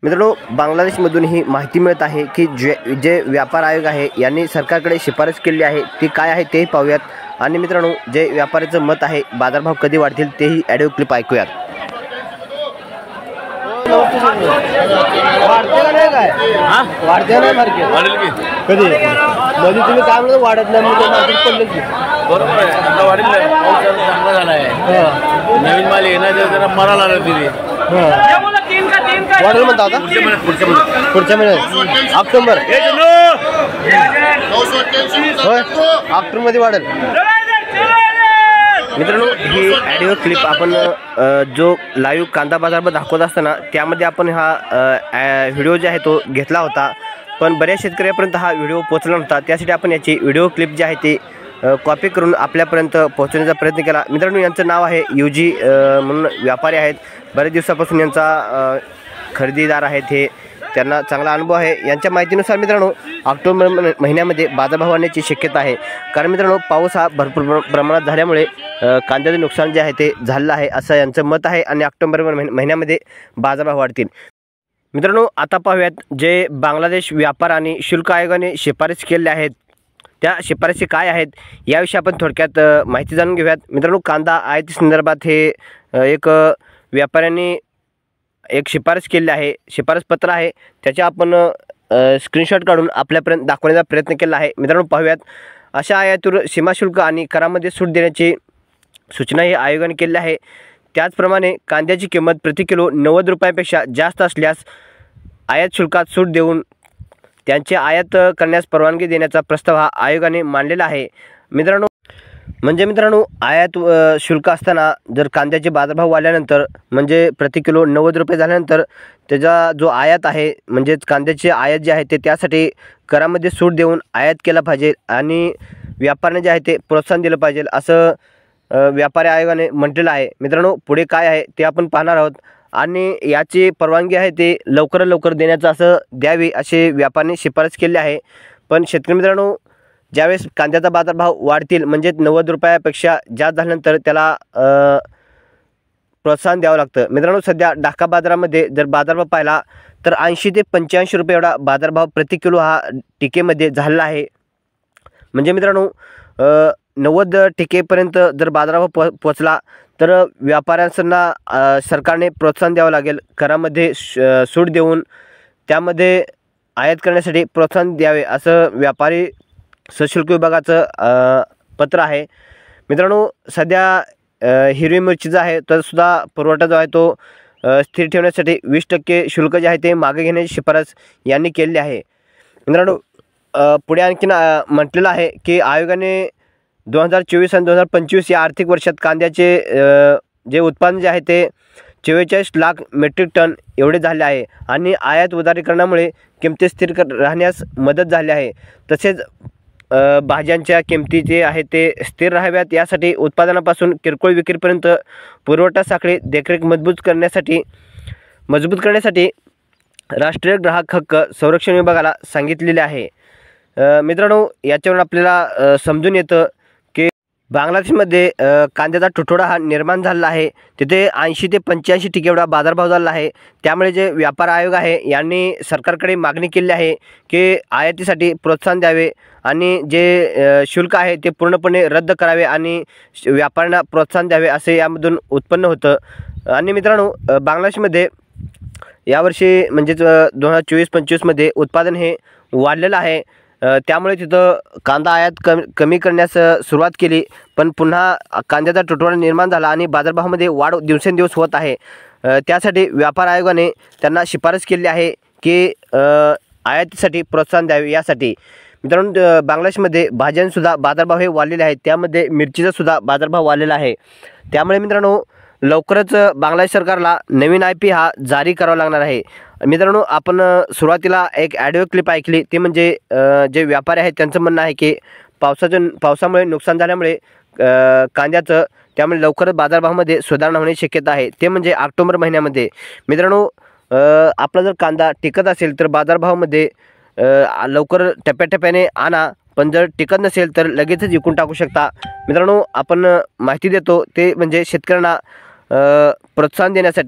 मित्रांनो, बांगलादेशमधून ही माहिती मिळत आहे की जे व्यापार आयोग आहे यांनी सरकारकडे शिफारस केली आहे ती काय आहे तेही पाहूयात। आणि मित्रांनो, जे व्यापाऱ्याचं मत आहे बाजारभाव कधी वाढतील तेही ऑडिओ क्लिप ऐकूयात। कधी मध्ये तुम्ही काय म्हणतो वाढत नाही म्हणजे मार्केट पडलं की बरोबर आहे, आता वाढेल नाही, पाऊस चांगला झाला आहे, नवीन माल येण्याचं जरा मराला आलं तिथे वाढेल म्हणता आता पुढच्या महिन्यात ऑक्टोबर होय ऑक्टोबरमध्ये वाढेल। मित्रांनो, ही ऑडिओ क्लिप आपण जो लाईव्ह कांदा बाजार दाखवत असताना त्यामध्ये आपण हा व्हिडिओ जो आहे तो घेतला होता, पण बऱ्याच शेतकऱ्यांपर्यंत हा व्हिडिओ पोहोचला नव्हता। त्यासाठी आपण याची व्हिडिओ क्लिप जी आहे ती कॉपी करून आपल्यापर्यंत पोहोचवण्याचा प्रयत्न केला। मित्रांनो, यांचं नाव आहे युजी म्हणून व्यापारी आहेत, बरेच दिवसापासून यांचा खरेदीदार आहेत, हे त्यांना चांगला अनुभव आहे। यांच्या माहितीनुसार मित्रांनो, ऑक्टोबर महिन्यामध्ये बाजारभाव वाढण्याची शक्यता आहे, कारण मित्रांनो पाऊस हा भरपूर प्रमाणात झाल्यामुळे कांद्याचे नुकसान जे आहे ते झालेलं आहे असं यांचं मत आहे आणि ऑक्टोबर महिन्यामध्ये बाजारभाव वाढतील। मित्रांनो, आता पाहूयात जे बांगलादेश व्यापार आणि शुल्क आयोगाने शिफारस केल्या आहेत त्या शिफारसी काय आहेत याविषयी आपण थोडक्यात माहिती जाणून घेऊयात। मित्रांनो, कांदा आयाती संदर्भात हे एक व्यापाऱ्यांनी एक शिफारस केली आहे, शिफारस पत्र आहे, त्याचे आपण स्क्रीनशॉट काढून आपल्यापर्यंत दाखवण्याचा प्रयत्न केला आहे। मित्रांनो, पाहूयात अशा आयातीवर सीमाशुल्क आणि करामध्ये सूट देण्याची सूचना ही आयोगाने केली आहे। त्याचप्रमाणे कांद्याची किंमत प्रति किलो 90 रुपयांपेक्षा जास्त असल्यास आयात शुल्कात सूट देऊन त्यांचे आयात करण्यास परवानगी देण्याचा प्रस्ताव हा आयोगाने मांडलेला आहे। मित्रांनो, आयात शुल्क असताना जर कांद्याचे बाजारभाव वाढल्यानंतर म्हणजे प्रति किलो 90 रुपये झाल्यानंतर त्याचा जो आयात आहे म्हणजेच कांद्याचे आयात जे आहे ते त्यासाठी करामध्ये सूट देऊन आयात केला पाहिजे आणि व्यापाऱ्यांना जे आहे ते प्रोत्साहन दिलं पाहिजे असं व्यापारी आयोगाने म्हटलेलं आहे। मित्रांनो, पुढे काय आहे ते आपण पाहणार आहोत आणि याची परवानगी आहे ते लवकरात लवकर देण्याचं असं द्यावी असे व्यापाऱ्यांनी शिफारस केली आहे। पण शेतकरी मित्रांनो, ज्यावेळेस कांद्याचा बाजारभाव वाढतील म्हणजे 90 रुपयापेक्षा जास्त झाल्यानंतर त्याला प्रोत्साहन द्यावं लागतं। मित्रांनो, सध्या ढाका बाजारामध्ये जर बाजारभाव पाहिला तर 80 ते 85 रुपये एवढा बाजारभाव प्रति किलो हा टिकेमध्ये झालेला आहे। म्हणजे मित्रांनो, 90 टिकेपर्यंत जर बाजारभाव पोचला तर व्यापाऱ्यांना सरकारने प्रोत्साहन द्यावं लागेल, करामध्ये सूट देऊन त्यामध्ये आयात करण्यासाठी प्रोत्साहन द्यावे असं व्यापारी सशुल्क विभागाचं पत्र आहे। मित्रांनो, सध्या हिरवी मिरचीचा आहे तर सुद्धा पुरवठा जो आहे तो स्थिर ठेवण्यासाठी 20% शुल्क जे आहे ते मागे घेण्याची शिफारस यांनी केली आहे। मित्रांनो, पुढे आणखीन म्हटलेलं आहे की आयोगाने 2024 आणि 2025 या आर्थिक वर्षात कांद्याचे जे उत्पादन जे आहे ते 44 लाख मेट्रिक टन एवढे झाले आहे आणि आयात उदारीकरणामुळे किमती स्थिर राहण्यास मदत झाली आहे। तसेच भाज्यांच्या किमती जे आहे ते स्थिर राहाव्यात यासाठी उत्पादनापासून किरकोळ विक्रीपर्यंत पुरवठा साखळी देखरेख मजबूत करण्यासाठी राष्ट्रीय ग्राहक हक्क संरक्षण विभागाला सांगितलेले आहे। मित्रांनो, याच्यावरून आपल्याला समजून येतं की बांगलादेशमध्ये कांद्याचा तुटवडा हा निर्माण झालेला आहे, तिथे 80 ते 85 टक्के एवढा बाजारभाव झाला आहे। त्यामुळे जे व्यापार आयोग आहे यांनी सरकारकडे मागणी केली आहे की आयातीसाठी प्रोत्साहन द्यावे आणि जे शुल्क आहे ते पूर्णपणे रद्द करावे आणि व्यापाऱ्यांना प्रोत्साहन द्यावे असे यामधून उत्पन्न होतं। आणि मित्रांनो, बांगलादेशमध्ये यावर्षी म्हणजेच 2024-25 मध्ये उत्पादन हे वाढलेलं आहे, त्यामुळे तिथं कांदा आयात कमी करण्यास सुरुवात केली, पण पुन्हा कांद्याचा तुटवडा निर्माण झाला आणि बाजारभावामध्ये वाढ दिवसेंदिवस होत आहे। त्यासाठी व्यापार आयोगाने त्यांना शिफारस केली आहे की आयातीसाठी प्रोत्साहन द्यावे यासाठी। मित्रांनो, बांगलादेशमध्ये भाज्यांसुद्धा बाजारभाव हे वाढलेले आहेत, त्यामध्ये मिरचीचा सुद्धा बाजारभाव वाढलेला आहे। त्यामुळे मित्रांनो, लवकरच बांगलादेश सरकारला नवीन IP हा जारी करावा लागणार आहे। मित्रांनो, आपण सुरुवातीला एक ऑडिओ क्लिप ऐकली, ते म्हणजे जे व्यापारी आहेत त्यांचं म्हणणं आहे की पावसामुळे नुकसान झाल्यामुळे कांद्याचं, त्यामुळे लवकरच बाजारभावामध्ये सुधारणा होण्याची शक्यता आहे, ते म्हणजे ऑक्टोबर महिन्यामध्ये। मित्रांनो, आपला जर कांदा टिकत असेल तर बाजारभावामध्ये लवकर टप्प्याटप्प्याने आणा, पण जर टिकत नसेल तर लगेचच विकून टाकू शकता। मित्रांनो, आपण माहिती देतो ते म्हणजे शेतकऱ्यांना प्रोत्साहन देण्यासाठी।